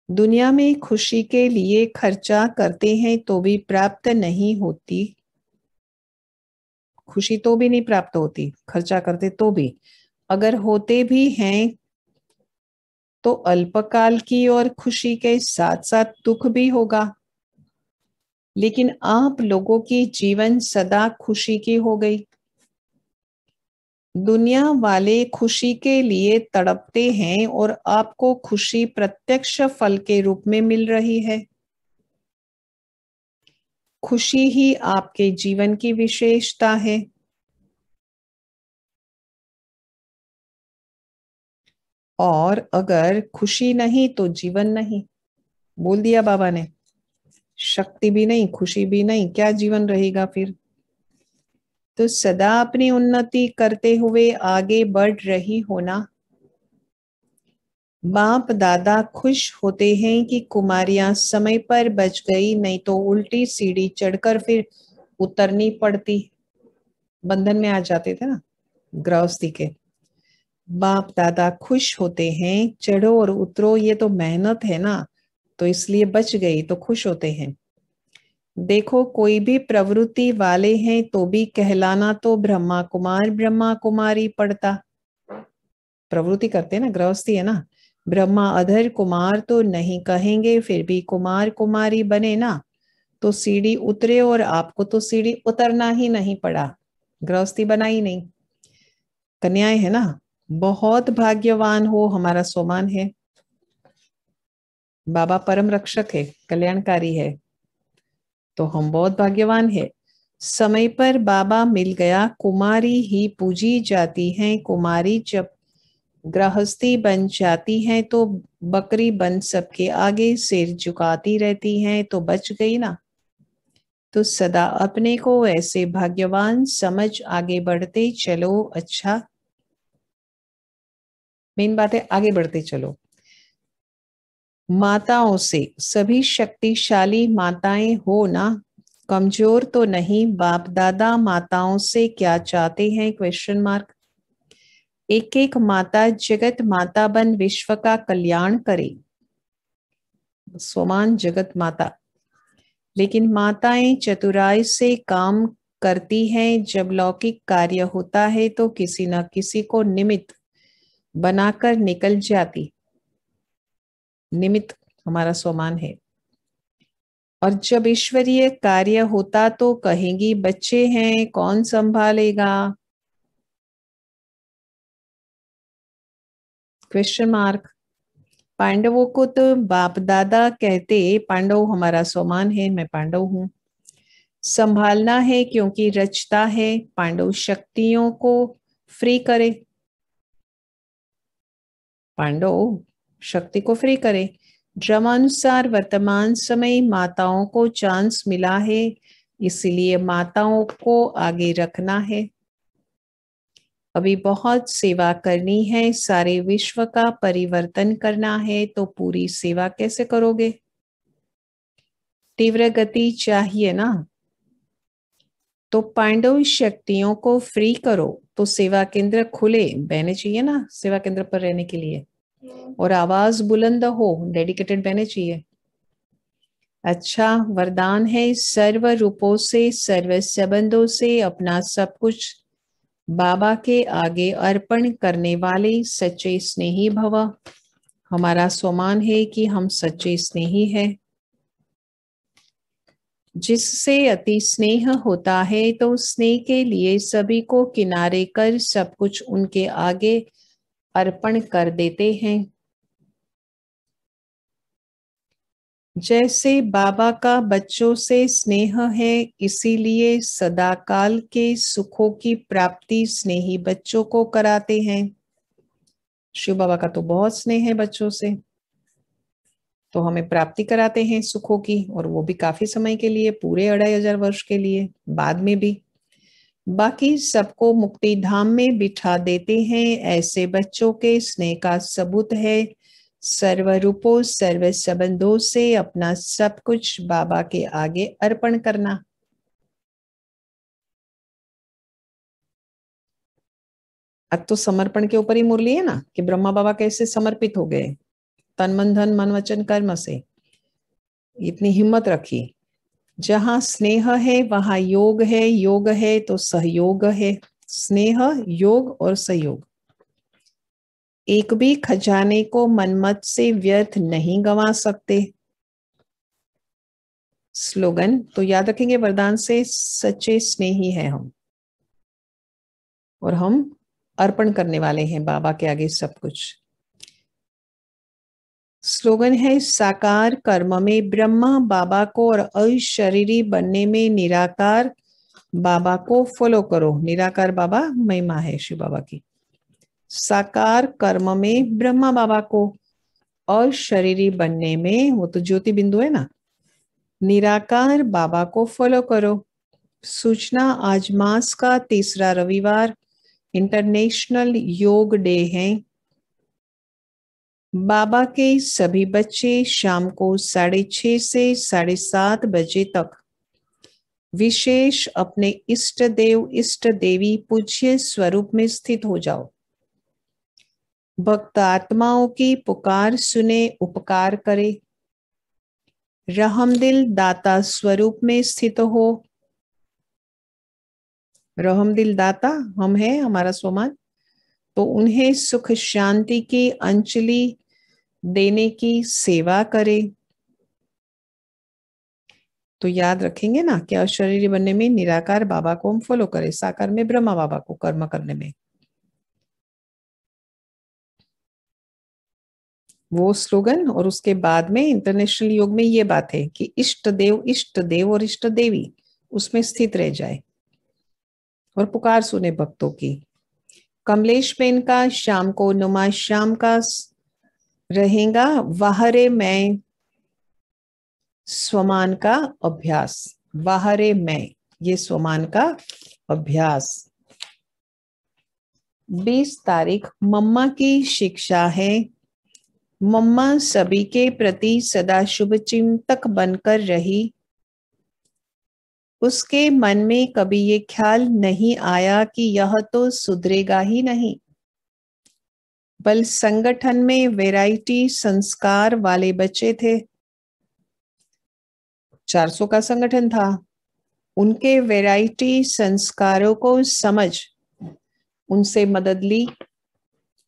दुनिया में खुशी के लिए खर्चा करते हैं तो भी प्राप्त नहीं होती। खुशी तो भी नहीं प्राप्त होती, खर्चा करते तो भी। अगर होते भी हैं तो अल्पकाल की, और खुशी के साथ साथ दुख भी होगा। लेकिन आप लोगों की जीवन सदा खुशी की हो गई। दुनिया वाले खुशी के लिए तड़पते हैं और आपको खुशी प्रत्यक्ष फल के रूप में मिल रही है। खुशी ही आपके जीवन की विशेषता है। और अगर खुशी नहीं तो जीवन नहीं, बोल दिया बाबा ने। शक्ति भी नहीं, खुशी भी नहीं, क्या जीवन रहेगा फिर? तो सदा अपनी उन्नति करते हुए आगे बढ़ रही होना। बाप दादा खुश होते हैं कि कुमारियां समय पर बच गई, नहीं तो उल्टी सीढ़ी चढ़कर फिर उतरनी पड़ती, बंधन में आ जाते थे ना गृहस्थी के। बाप दादा खुश होते हैं, चढ़ो और उतरो, ये तो मेहनत है ना, तो इसलिए बच गई तो खुश होते हैं। देखो कोई भी प्रवृत्ति वाले हैं तो भी कहलाना तो ब्रह्मा कुमार ब्रह्मा कुमारी पड़ता। प्रवृत्ति करते हैं ना, गृहस्थी है ना। ब्रह्मा अधर कुमार तो नहीं कहेंगे, फिर भी कुमार कुमारी बने ना, तो सीढ़ी उतरे, और आपको तो सीढ़ी उतरना ही नहीं पड़ा, गृहस्थी बना ही नहीं। कन्याएं है ना, बहुत भाग्यवान हो, हमारा सोमान है। बाबा परम रक्षक है, कल्याणकारी है, तो हम बहुत भाग्यवान है। समय पर बाबा मिल गया, कुमारी ही पूजी जाती हैं। कुमारी जब गृहस्थी बन जाती हैं तो बकरी बन सबके आगे सिर झुकाती रहती हैं, तो बच गई ना। तो सदा अपने को ऐसे भाग्यवान समझ आगे बढ़ते चलो। अच्छा, मेन बात है आगे बढ़ते चलो। माताओं से, सभी शक्तिशाली माताएं हो ना, कमजोर तो नहीं। बाप दादा माताओं से क्या चाहते हैं? Question mark. एक एक माता जगत माता बन विश्व का कल्याण करे। स्वमान जगत माता। लेकिन माताएं चतुराई से काम करती हैं। जब लौकिक कार्य होता है तो किसी न किसी को निमित्त बनाकर निकल जाती। निमित्त हमारा स्वमान है। और जब ईश्वरीय कार्य होता तो कहेंगी बच्चे हैं, कौन संभालेगा? Question mark. पांडवों को तो बाप दादा कहते, पांडव हमारा स्वमान है, मैं पांडव हूं। संभालना है क्योंकि रचता है। पांडव शक्तियों को फ्री करे। पांडव शक्ति को फ्री करे। क्रमानुसार वर्तमान समय माताओं को चांस मिला है, इसलिए माताओं को आगे रखना है। अभी बहुत सेवा करनी है, सारे विश्व का परिवर्तन करना है, तो पूरी सेवा कैसे करोगे? तीव्र गति चाहिए ना। तो पांडव शक्तियों को फ्री करो तो सेवा केंद्र खुले, बहने चाहिए ना सेवा केंद्र पर रहने के लिए, और आवाज बुलंद हो, डेडिकेटेड बहने चाहिए। अच्छा वरदान है, सर्व रूपों से सर्व संबंधों से अपना सब कुछ बाबा के आगे अर्पण करने वाले सच्चे स्नेही भव। हमारा स्वमान है कि हम सच्चे स्नेही हैं। जिससे अति स्नेह होता है तो स्नेह के लिए सभी को किनारे कर सब कुछ उनके आगे अर्पण कर देते हैं। जैसे बाबा का बच्चों से स्नेह है, इसीलिए सदाकाल के सुखों की प्राप्ति स्नेही बच्चों को कराते हैं। शिव बाबा का तो बहुत स्नेह है बच्चों से, तो हमें प्राप्ति कराते हैं सुखों की, और वो भी काफी समय के लिए, पूरे 2500 वर्ष के लिए, बाद में भी। बाकी सबको मुक्ति धाम में बिठा देते हैं। ऐसे बच्चों के स्नेह का सबूत है सर्व रूपों सर्व संबंधों से अपना सब कुछ बाबा के आगे अर्पण करना। अब तो समर्पण के ऊपर ही मुरली है ना, कि ब्रह्मा बाबा कैसे समर्पित हो गए तन मन धन मन वचन कर्म से। इतनी हिम्मत रखी। जहां स्नेह है वहां योग है, योग है तो सहयोग है। स्नेह, योग और सहयोग। एक भी खजाने को मनमत से व्यर्थ नहीं गंवा सकते। स्लोगन तो याद रखेंगे, वरदान से सच्चे स्नेही हैं हम, और हम अर्पण करने वाले हैं बाबा के आगे सब कुछ। स्लोगन है, साकार कर्म में ब्रह्मा बाबा को और अशरीरी बनने में निराकार बाबा को फॉलो करो। निराकार बाबा महिमा है शिव बाबा की। साकार कर्म में ब्रह्मा बाबा को, और शरीरी बनने में, वो तो ज्योति बिंदु है ना, निराकार बाबा को फॉलो करो। सूचना, आज मास का तीसरा रविवार इंटरनेशनल योग डे है। बाबा के सभी बच्चे शाम को 6:30 से 7:30 बजे तक विशेष अपने इष्ट देव इष्ट देवी पूज्य स्वरूप में स्थित हो जाओ। भक्त आत्माओं की पुकार सुने, उपकार करे। रहमदिल दाता स्वरूप में स्थित हो। रहमदिल दाता हम हैं, हमारा स्वमान, तो उन्हें सुख शांति की अंजलि देने की सेवा करे। तो याद रखेंगे ना कि अशरीरी बनने में निराकार बाबा को हम फॉलो करें, साकार में ब्रह्मा बाबा को कर्म करने में। वो स्लोगन, और उसके बाद में इंटरनेशनल योग में ये बात है कि इष्ट देव और इष्ट देवी उसमें स्थित रह जाए और पुकार सुने भक्तों की। कमलेश बेन का शाम को नुमा शाम का रहेगा वाहरे मैं स्वमान का अभ्यास। वाहरे मैं, ये स्वमान का अभ्यास। 20 तारीख मम्मा की शिक्षा है। मम्मा सभी के प्रति सदा शुभ चिंतक बनकर रही। उसके मन में कभी ये ख्याल नहीं आया कि यह तो सुधरेगा ही नहीं। बल संगठन में वैरायटी संस्कार वाले बच्चे थे। 400 का संगठन था। उनके वैरायटी संस्कारों को समझ उनसे मदद ली,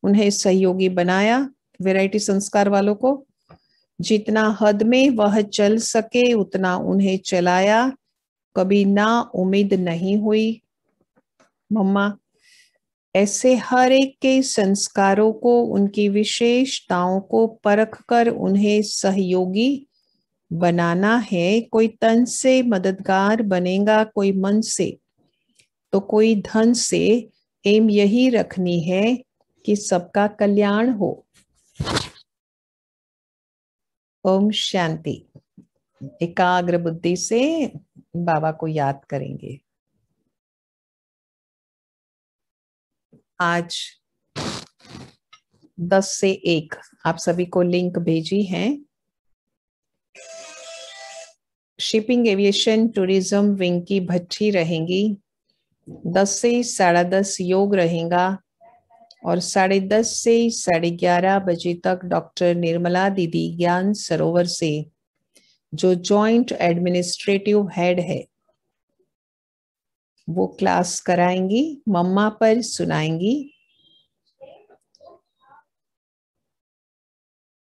उन्हें सहयोगी बनाया। वैरायटी संस्कार वालों को जितना हद में वह चल सके उतना उन्हें चलाया, कभी ना उम्मीद नहीं हुई। मम्मा, ऐसे हर एक के संस्कारों को, उनकी विशेषताओं को परख कर उन्हें सहयोगी बनाना है। कोई तन से मददगार बनेगा, कोई मन से, तो कोई धन से। एम यही रखनी है कि सबका कल्याण हो। ओम शांति। एकाग्र बुद्धि से बाबा को याद करेंगे। आज 10 से 1 आप सभी को लिंक भेजी है। शिपिंग एविएशन टूरिज्म विंग की भट्टी रहेंगी। 10 से 10:30 योग रहेगा और 10:30 से 11:30 बजे तक डॉक्टर निर्मला दीदी ज्ञान सरोवर से, जो जॉइंट एडमिनिस्ट्रेटिव हेड है, वो क्लास कराएंगी, मम्मा पर सुनाएंगी।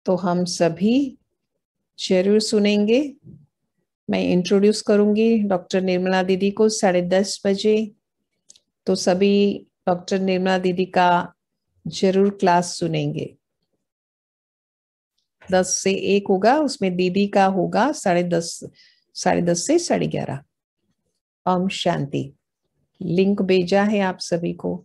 तो हम सभी जरूर सुनेंगे। मैं इंट्रोड्यूस करूंगी डॉक्टर निर्मला दीदी को 10:30 बजे। तो सभी डॉक्टर निर्मला दीदी का जरूर क्लास सुनेंगे। 10 से 1 होगा, उसमें दीदी का होगा 10:30 से 11:30। ओम शांति। लिंक भेजा है आप सभी को।